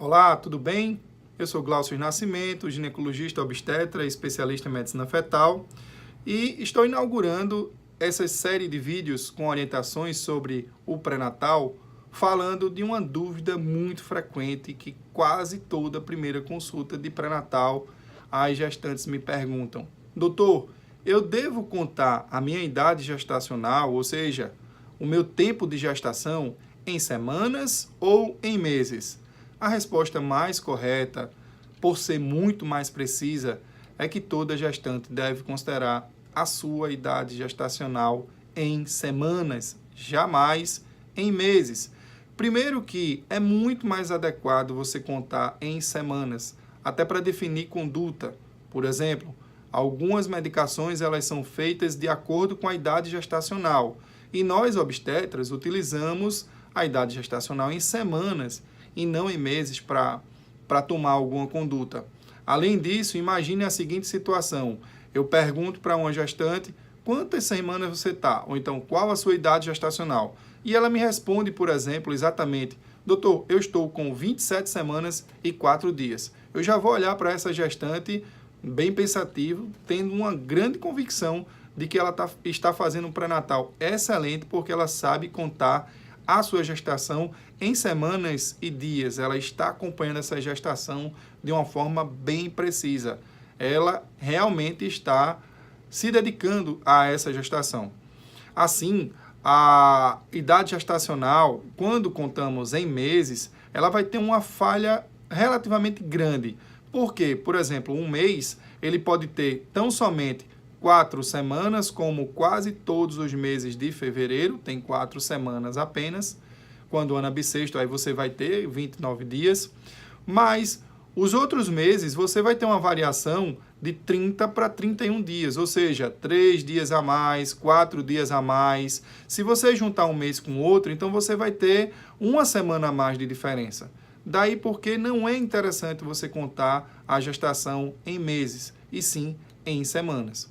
Olá, tudo bem? Eu sou Glaucio Nascimento, ginecologista obstetra, especialista em medicina fetal, e estou inaugurando essa série de vídeos com orientações sobre o pré-natal, falando de uma dúvida muito frequente que quase toda primeira consulta de pré-natal as gestantes me perguntam: doutor, eu devo contar a minha idade gestacional, ou seja, o meu tempo de gestação, em semanas ou em meses? A resposta mais correta, por ser muito mais precisa, é que toda gestante deve considerar a sua idade gestacional em semanas, jamais em meses. Primeiro que é muito mais adequado você contar em semanas, até para definir conduta. Por exemplo, algumas medicações elas são feitas de acordo com a idade gestacional, e nós obstetras utilizamos a idade gestacional em semanas e não em meses para tomar alguma conduta. Além disso, imagine a seguinte situação: eu pergunto para uma gestante quantas semanas você está, ou então qual a sua idade gestacional, e ela me responde, por exemplo, exatamente: doutor, eu estou com 27 semanas e 4 dias. Eu já vou olhar para essa gestante bem pensativo, tendo uma grande convicção de que ela está fazendo um pré-natal excelente, porque ela sabe contar a sua gestação em semanas e dias. Ela está acompanhando essa gestação de uma forma bem precisa. Ela realmente está se dedicando a essa gestação. Assim, a idade gestacional, quando contamos em meses, ela vai ter uma falha relativamente grande. Por quê? Por exemplo, um mês, ele pode ter tão somente 4 semanas, como quase todos os meses de fevereiro, tem 4 semanas apenas. Quando o ano bissexto, aí você vai ter 29 dias. Mas os outros meses, você vai ter uma variação de 30 para 31 dias, ou seja, 3 dias a mais, 4 dias a mais. Se você juntar um mês com outro, então você vai ter uma semana a mais de diferença. Daí porque não é interessante você contar a gestação em meses, e sim em semanas.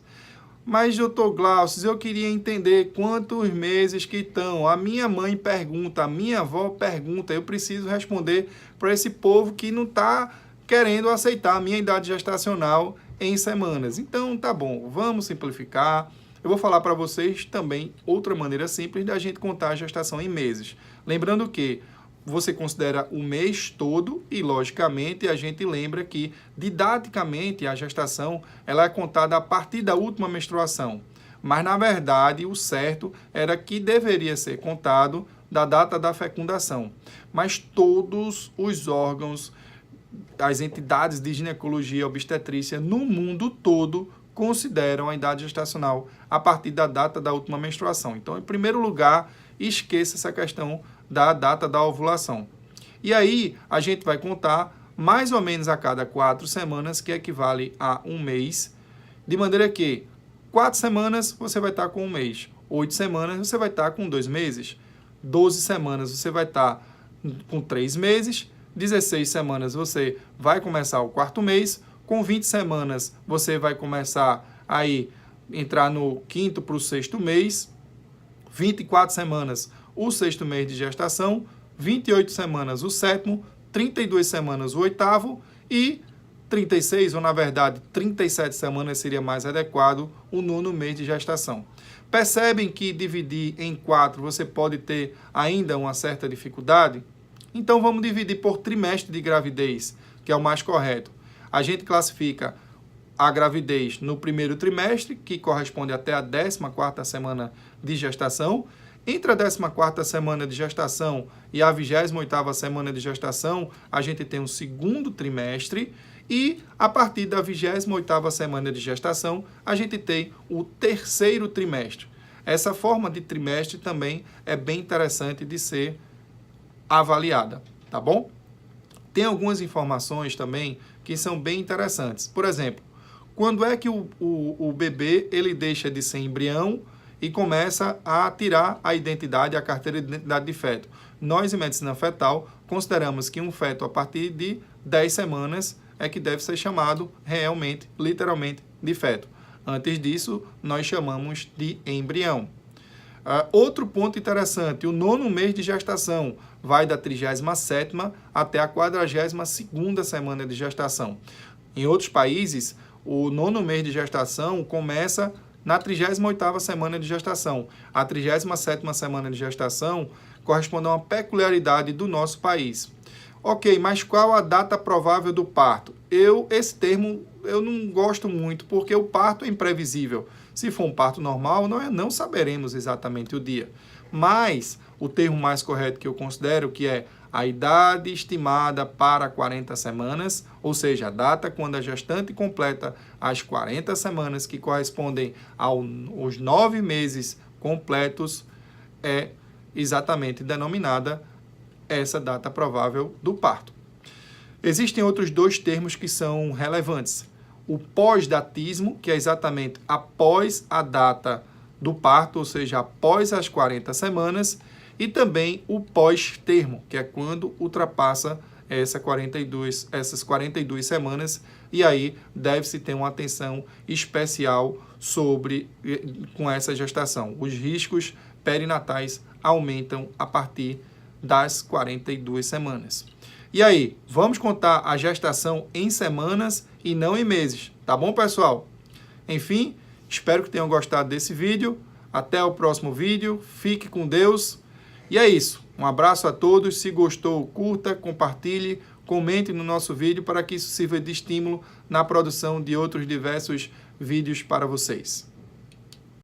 Mas, doutor Glaucio, eu queria entender quantos meses que estão. A minha mãe pergunta, a minha avó pergunta, eu preciso responder para esse povo que não está querendo aceitar a minha idade gestacional em semanas. Então, tá bom, vamos simplificar. Eu vou falar para vocês também outra maneira simples da gente contar a gestação em meses. Lembrando que você considera o mês todo e, logicamente, a gente lembra que, didaticamente, a gestação ela é contada a partir da última menstruação. Mas, na verdade, o certo era que deveria ser contado da data da fecundação. Mas todos os órgãos, as entidades de ginecologia e obstetrícia no mundo todo consideram a idade gestacional a partir da data da última menstruação. Então, em primeiro lugar, esqueça essa questão da data da ovulação. E aí, a gente vai contar mais ou menos a cada 4 semanas, que equivale a um mês, de maneira que 4 semanas você vai estar com um mês, 8 semanas você vai estar com 2 meses, 12 semanas você vai estar com 3 meses, 16 semanas você vai começar o 4º mês, com 20 semanas você vai começar aí entrar no 5º para o 6º mês, 24 semanas o 6º mês de gestação, 28 semanas o 7º, 32 semanas o 8º e 36, ou na verdade 37 semanas seria mais adequado, o 9º mês de gestação. Percebem que dividir em 4 você pode ter ainda uma certa dificuldade? Então vamos dividir por trimestre de gravidez, que é o mais correto. A gente classifica a gravidez no primeiro trimestre, que corresponde até a 14ª semana de gestação. Entre a 14ª semana de gestação e a 28ª semana de gestação, a gente tem o 2º trimestre, e a partir da 28ª semana de gestação, a gente tem o 3º trimestre. Essa forma de trimestre também é bem interessante de ser avaliada, tá bom? Tem algumas informações também que são bem interessantes. Por exemplo, quando é que o bebê ele deixa de ser embrião e começa a tirar a identidade, a carteira de identidade de feto? Nós, em medicina fetal, consideramos que um feto a partir de 10 semanas é que deve ser chamado realmente, literalmente, de feto. Antes disso, nós chamamos de embrião. Outro ponto interessante, o 9º mês de gestação vai da 37ª até a 42ª semana de gestação. Em outros países, o 9º mês de gestação começa na 38ª semana de gestação. A 37ª semana de gestação corresponde a uma peculiaridade do nosso país. Ok, mas qual a data provável do parto? Esse termo eu não gosto muito, porque o parto é imprevisível. Se for um parto normal, nós não saberemos exatamente o dia. Mas o termo mais correto que eu considero que é a idade estimada para 40 semanas, ou seja, a data quando a gestante completa as 40 semanas, que correspondem aos 9 meses completos, é exatamente denominada essa data provável do parto. Existem outros 2 termos que são relevantes. O pós-datismo, que é exatamente após a data do parto, ou seja, após as 40 semanas, e também o pós-termo, que é quando ultrapassa essas 42 semanas, e aí deve-se ter uma atenção especial com essa gestação. Os riscos perinatais aumentam a partir das 42 semanas. E aí, vamos contar a gestação em semanas e não em meses, tá bom, pessoal? Enfim, espero que tenham gostado desse vídeo. Até o próximo vídeo. Fique com Deus. E é isso. Um abraço a todos. Se gostou, curta, compartilhe, comente no nosso vídeo para que isso sirva de estímulo na produção de outros diversos vídeos para vocês.